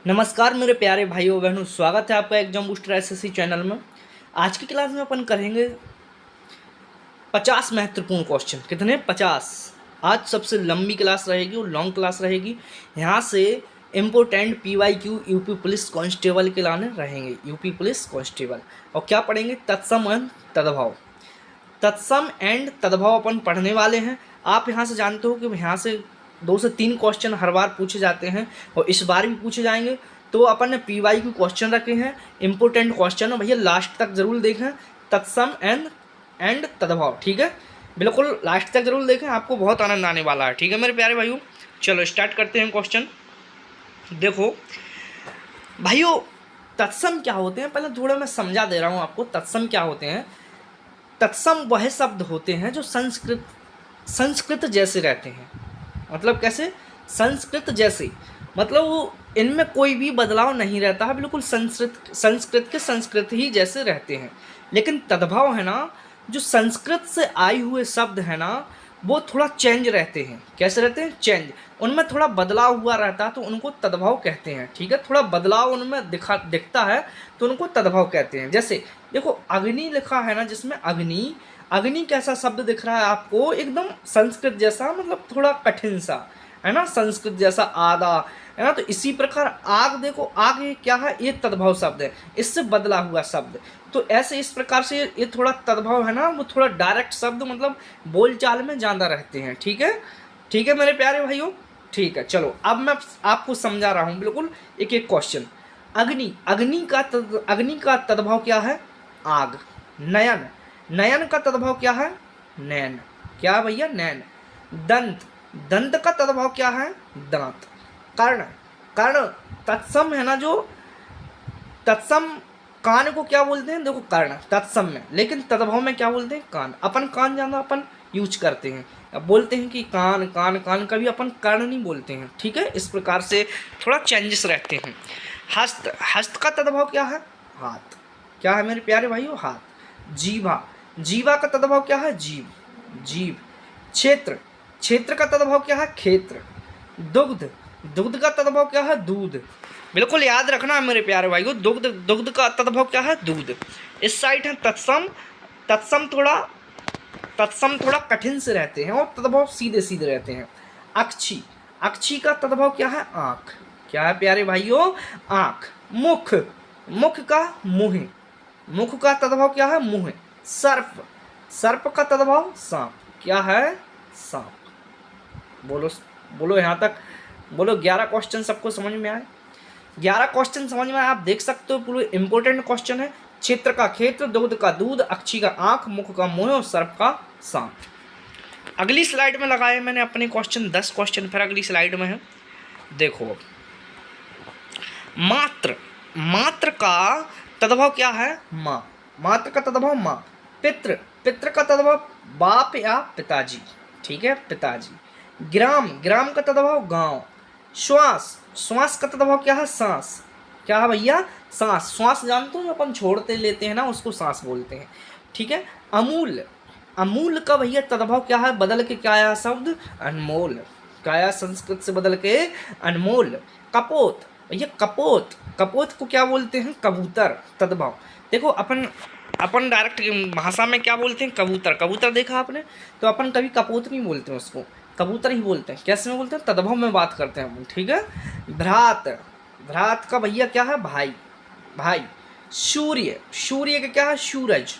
नमस्कार मेरे प्यारे भाइयों बहनों, स्वागत है आपका एग्जाम बूस्टर एसएससी चैनल में। आज की क्लास में अपन करेंगे 50 महत्वपूर्ण क्वेश्चन। कितने? 50। आज सबसे लंबी क्लास रहेगी और लॉन्ग क्लास रहेगी। यहाँ से important PYQ UP police constable के लाने रहेंगे, यूपी पुलिस कांस्टेबल। और क्या पढ़ेंगे? तत्सम एंड तद्भव। तत्सम एंड तद्भव अपन पढ़ने वाले हैं। आप यहाँ से जानते हो कि यहाँ से 2 से 3 क्वेश्चन हर बार पूछे जाते हैं और इस बार भी पूछे जाएंगे। तो अपन ने पीवाईक्यू क्वेश्चन रखे हैं, इंपॉर्टेंट क्वेश्चन है भैया, लास्ट तक जरूर देखें। तत्सम एंड तद्भव, ठीक है, बिल्कुल लास्ट तक जरूर देखें, आपको बहुत आनंद आने वाला है। ठीक है मेरे प्यारे भाइयों, चलो स्टार्ट करते हैं क्वेश्चन। देखो भाइयों, तत्सम क्या होते हैं पहले थोड़ा मैं समझा दे रहा हूँ आपको। तत्सम क्या होते हैं? तत्सम वह शब्द होते हैं जो संस्कृत जैसे रहते हैं। मतलब कैसे? संस्कृत जैसे, मतलब वो इनमें कोई भी बदलाव नहीं रहता है, बिल्कुल संस्कृत के संस्कृत ही जैसे रहते हैं। लेकिन तद्भव है ना, जो संस्कृत से आए हुए शब्द है ना, वो थोड़ा चेंज रहते हैं। कैसे रहते हैं? चेंज, उनमें थोड़ा बदलाव हुआ रहता है तो उनको तद्भव कहते हैं। ठीक है, थोड़ा बदलाव उनमें दिखता है तो उनको तद्भव कहते हैं। जैसे देखो अग्नि लिखा है ना, जिसमें अग्नि, अग्नि कैसा शब्द दिख रहा है आपको? एकदम संस्कृत जैसा, मतलब थोड़ा कठिन सा है ना, संस्कृत जैसा आधा है ना। तो इसी प्रकार आग, देखो आग ये क्या है? ये तद्भव शब्द है, इससे बदला हुआ शब्द। तो ऐसे इस प्रकार से ये थोड़ा तद्भव है ना, वो थोड़ा डायरेक्ट शब्द, मतलब बोलचाल में ज़्यादा रहते हैं। ठीक है, ठीक है मेरे प्यारे भाइयों, ठीक है। चलो अब मैं आपको समझा रहा हूँ बिल्कुल एक एक क्वेश्चन। अग्नि, अग्नि का तद्भव क्या है? आग। नयन, नयन का तद्भव क्या है? नैन। क्या भैया? नैन। दंत, दंत का तद्भव क्या है? दांत। कर्ण, कर्ण तत्सम है ना, जो तत्सम कान को क्या बोलते हैं? देखो कर्ण तत्सम में, लेकिन तद्भव में क्या बोलते हैं? कान। अपन कान ज़्यादा अपन यूज करते हैं, अब बोलते हैं कि कान कान कान, कभी अपन कर्ण नहीं बोलते हैं। ठीक है, इस प्रकार से थोड़ा चेंजेस रहते हैं। हस्त, हस्त का तद्भव क्या है? हाथ। क्या है मेरे प्यारे भाइयों? हाथ। जीभा, जीवा का तद्भव क्या है? जीभ, जीभ। क्षेत्र, क्षेत्र का तद्भव क्या है? क्षेत्र। दुग्ध, दुग्ध का तद्भव क्या है? दूध। बिल्कुल याद रखना मेरे प्यारे भाइयों, दुग्ध, दुग्ध का तद्भव क्या है? दूध। इस साइड है तत्सम, तत्सम थोड़ा कठिन से रहते हैं और तद्भव सीधे सीधे रहते हैं। अक्षी, अक्षी का तद्भव क्या है? आँख। क्या है प्यारे भाइयों? आँख। मुख, मुख का मुँह, मुख का तद्भव क्या है? मुँह। सर्प, सर्प का तद्भव सांप। क्या है? सांप। बोलो बोलो यहाँ तक, बोलो 11 क्वेश्चन सबको समझ में आए? 11 क्वेश्चन समझ में आए? आप देख सकते हो पूरे इंपॉर्टेंट क्वेश्चन है। क्षेत्र का क्षेत्र, दुग्ध का दूध, अक्षी का आँख, मुख का मुँह और सर्प का सांप। अगली स्लाइड में लगाए मैंने अपने क्वेश्चन, 10 क्वेश्चन फिर अगली स्लाइड में है। देखो मात्र, मात्र का तद्भव क्या है? माँ। मात्र का तद्भव माँ। पितृ, पितृ का तद्भव बाप या पिताजी। ठीक है, पिताजी। ग्राम, ग्राम का तद्भव गांव। श्वास, श्वास का तद्भव क्या है? सांस। क्या है भैया? सांस। श्वास जानते हो अपन छोड़ते लेते हैं ना, उसको सांस बोलते हैं। ठीक है। अमूल, अमूल का भैया तद्भव क्या है? बदल के क्या आया शब्द? अनमोल। क्या आया संस्कृत से बदल के? अनमोल। कपोत, भैया कपोत, कपोत को क्या बोलते हैं? कबूतर। तद्भव देखो अपन अपन डायरेक्ट भाषा में क्या बोलते हैं? कबूतर। कबूतर देखा आपने? तो अपन कभी कपोत नहीं बोलते हैं, उसको कबूतर ही बोलते हैं। कैसे में बोलते हैं? तद्भव में बात करते हैं हम। ठीक है। भ्रात, भ्रात का भैया क्या है? भाई, भाई। सूर्य, सूर्य का क्या है? सूरज।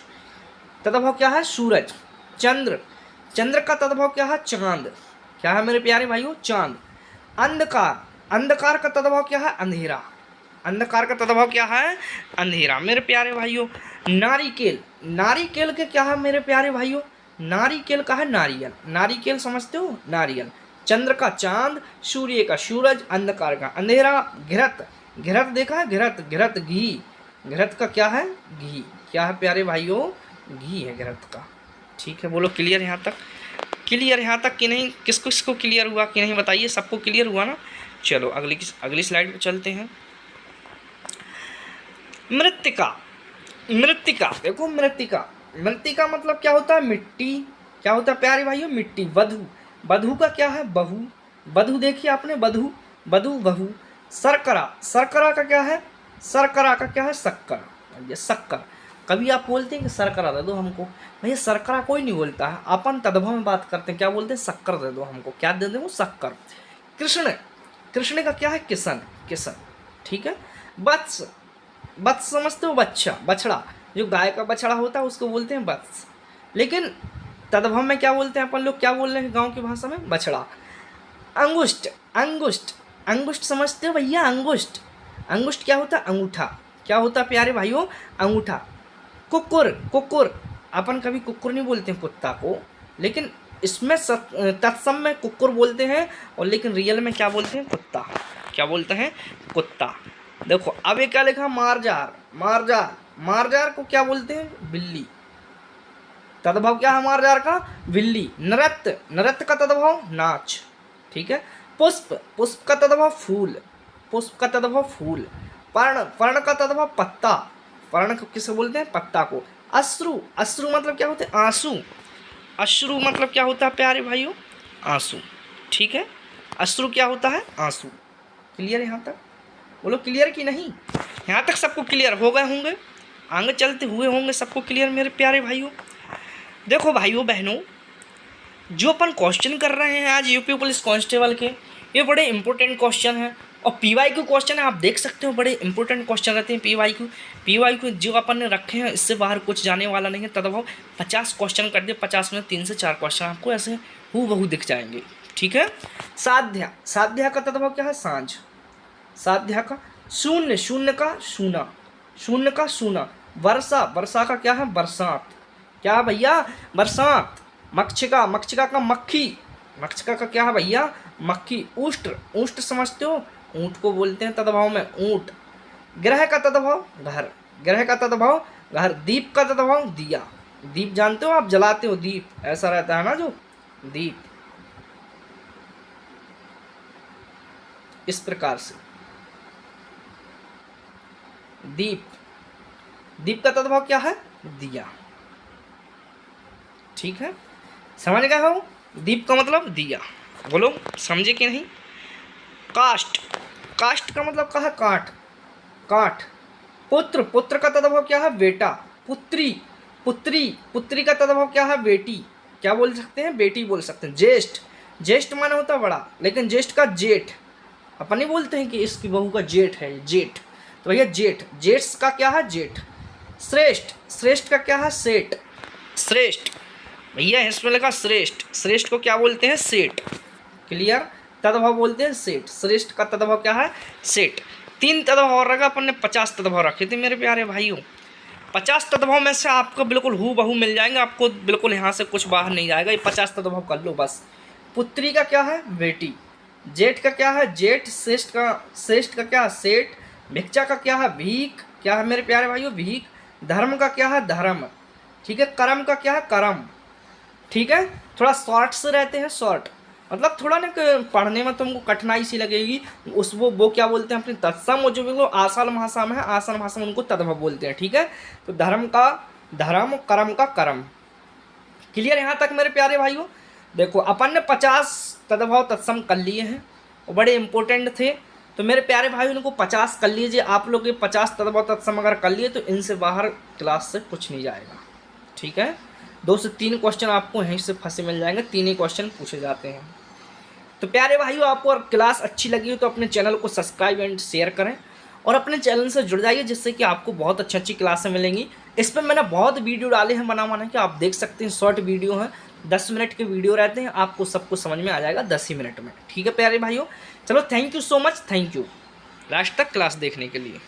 तद्भव क्या है? सूरज। चंद्र, चंद्र का तद्भव क्या है? चांद। क्या है मेरे प्यारे भाइयों? चांद। अंधकार, अंधकार का तद्भव क्या है? अंधेरा। अंधकार का तद्भव क्या है? अंधेरा। मेरे प्यारे भाइयों नारिकेल, नारिकेल के क्या है मेरे प्यारे भाइयों? नारिकेल का है नारियल। नारिकेल समझते हो? नारियल। चंद्र का चांद, सूर्य का सूरज, अंधकार का अंधेरा। घृत, घृत देखा है? घृत, घृत घी। घृत का क्या है? घी। क्या है प्यारे भाइयों? घी है घृत का। ठीक है, बोलो क्लियर यहाँ तक? क्लियर यहाँ तक कि नहीं? किसको किसको क्लियर हुआ कि नहीं बताइए? सबको क्लियर हुआ ना? चलो अगली स्लाइड पे चलते हैं। मृत्तिका, मृत्तिका देखो, मृत्तिका, मृत्तिका मतलब क्या होता है? मिट्टी। क्या होता है प्यारे भाइयों? मिट्टी। वधु, वधु का क्या है? बहू। वधु देखिए आपने? वधु, वधु बहू। शर्करा, शर्करा का क्या है, शर्करा का क्या है, शक्कर, ये शक्कर। कभी आप बोलते हैं कि शर्करा दे दो हमको, भैया शर्करा कोई नहीं बोलता है, अपन तद्भव में बात करते हैं, क्या बोलते हैं, शक्कर दे दो हमको, क्या दे दो, शक्कर। कृष्ण, कृष्ण का क्या है, किशन, किशन, ठीक है। वत्स, वत्स समझते हो, बच्चा, बछड़ा, जो गाय का बछड़ा होता है उसको बोलते हैं वत्स, लेकिन तद्भव में क्या बोलते हैं अपन लोग, क्या बोल रहे हैं गाँव की भाषा में, बछड़ा। अंगुष्ठ, अंगुष्ठ, अंगुष्ठ समझते हो भैया, अंगुष्ठ, अंगुष्ठ क्या होता है, अंगूठा, क्या होता है प्यारे भाइयों, अंगूठा। कुकुर, कुकुर, अपन कभी कुकुर नहीं बोलते हैं कुत्ता को, लेकिन इसमें तत्सम में कुकुर बोलते हैं, और लेकिन रियल में क्या बोलते हैं, कुत्ता, क्या बोलते हैं, कुत्ता। देखो अब ये क्या लिखा, मारजार, मारजार, मारजार को क्या बोलते हैं, बिल्ली, तद्भव क्या है मारजार का, बिल्ली। नृत्य, नृत्य का तद्भव नाच, ठीक है। पुष्प, पुष्प का तद्भव फूल, पुष्प का तद्भव फूल। पर्ण, पर्ण का तद्भव पत्ता, पर्ण को किसे बोलते हैं, पत्ता को। अश्रु, अश्रु मतलब क्या होते हैं, आंसू, अश्रु मतलब क्या होता है प्यारे भाइयों, आंसू, ठीक है। अश्रु क्या होता है, आंसू। क्लियर यहाँ तक, बोलो क्लियर कि नहीं, यहाँ तक सबको क्लियर हो गए होंगे, आगे चलते हुए होंगे सबको क्लियर मेरे प्यारे भाइयों। देखो भाइयों बहनों, जो अपन क्वेश्चन कर रहे हैं आज यूपी पुलिस कांस्टेबल के, ये बड़े इंपॉर्टेंट क्वेश्चन हैं, और पीवाईक्यू क्वेश्चन है, आप देख सकते हो बड़े इंपॉर्टेंट क्वेश्चन रहते हैं पीवाईक्यू। पीवाईक्यू जो अपन ने रखे हैं इससे बाहर कुछ जाने वाला नहीं है। तद्भव 50 क्वेश्चन कर दिए, 50 में 3 से 4 क्वेश्चन आपको ऐसे हूबहू दिख जाएंगे, ठीक है। साध्या, साध्या का तद्भव क्या है, सांझ, साध्या का। शून्य, शून्य का शूना, शून्य का शूना। वर्षा, वर्षा का क्या है, बरसात, क्या भैया, बरसात। मक्षिका, मक्षिका का मक्खी, मक्षिका का क्या है भैया, मक्खी। उष्ट, उष्ट समझते हो, ऊँट को बोलते हैं तद्भव में ऊँट। ग्रह का तद्भव घर, ग्रह का तद्भव घर। दीप का तद्भव दिया, दीप जानते हो आप, जलाते हो दीप, ऐसा रहता है ना जो दीप, इस प्रकार से दीप, दीप का तद्भव क्या है, दिया, ठीक है। समझ गए हो, दीप का मतलब दिया, बोलो समझे कि नहीं। काष्ठ, काष्ठ का मतलब क्या है, काठ, काठ। पुत्र, पुत्र का तद्भव क्या है, बेटा। पुत्री, पुत्री, पुत्री का तद्भव क्या है, बेटी, क्या बोल सकते हैं, बेटी बोल सकते हैं। ज्येष्ठ, ज्येष्ठ माने होता है बड़ा, लेकिन ज्येष्ठ का जेठ, अपन नहीं बोलते हैं कि इसकी बहू का जेठ है, जेठ, तो भैया जेठ, जेठ का क्या है, जेठ। श्रेष्ठ, श्रेष्ठ का क्या है, सेठ, श्रेष्ठ, भैया इसमें लिखा श्रेष्ठ, श्रेष्ठ को क्या बोलते हैं, सेठ। क्लियर, तद्भव बोलते हैं सेठ, श्रेष्ठ का तद्भव क्या है, सेठ। 3 तद्भव और रखा अपन ने, 50 तद्भव रखे थे मेरे प्यारे भाइयों। 50 तद्भव में से आपको बिल्कुल हूबहू मिल जाएंगे, आपको बिल्कुल यहाँ से कुछ बाहर नहीं जाएगा, ये 50 तद्भव कर लो बस। पुत्री का क्या है, बेटी। जेठ का क्या है, जेठ। श्रेष्ठ का क्या है, सेठ। भिक्षा का क्या है, भीख, क्या है मेरे प्यारे भाइयों, भीख। धर्म का क्या है, धर्म, ठीक है। कर्म का क्या है, कर्म, ठीक है। थोड़ा शॉर्ट से रहते हैं, शॉर्ट मतलब थोड़ा ना पढ़ने में तुमको कठिनाई सी लगेगी, उस वो क्या बोलते हैं अपनी तत्सम, वो जो भी आसान भाषा में है, आसान भाषा में उनको तद्भव बोलते हैं, ठीक है। तो धर्म का धर्म, कर्म का कर्म। क्लियर यहाँ तक मेरे प्यारे भाइयों। देखो अपन ने 50 तद्भव तत्सम कर लिए हैं, वो बड़े इंपॉर्टेंट थे, तो मेरे प्यारे भाई इनको 50 कर लीजिए। आप लोग ये 50 तद्भव तत्सम अगर कर लिए तो इनसे बाहर क्लास से कुछ नहीं जाएगा, ठीक है। 2 से 3 क्वेश्चन आपको यहीं से फंसे मिल जाएंगे, 3 ही क्वेश्चन पूछे जाते हैं। तो प्यारे भाइयों, आपको अगर क्लास अच्छी लगी हो तो अपने चैनल को सब्सक्राइब एंड शेयर करें, और अपने चैनल से जुड़ जाइए, जिससे कि आपको बहुत अच्छी क्लासें मिलेंगी। इस पर मैंने बहुत वीडियो डाले हैं बना के, आप देख सकते हैं, शॉर्ट वीडियो हैं, 10 मिनट के वीडियो रहते हैं, आपको सब कुछ समझ में आ जाएगा 10 ही मिनट में, ठीक है प्यारे भाइयों। चलो thank you so much, thank you last तक क्लास देखने के लिए।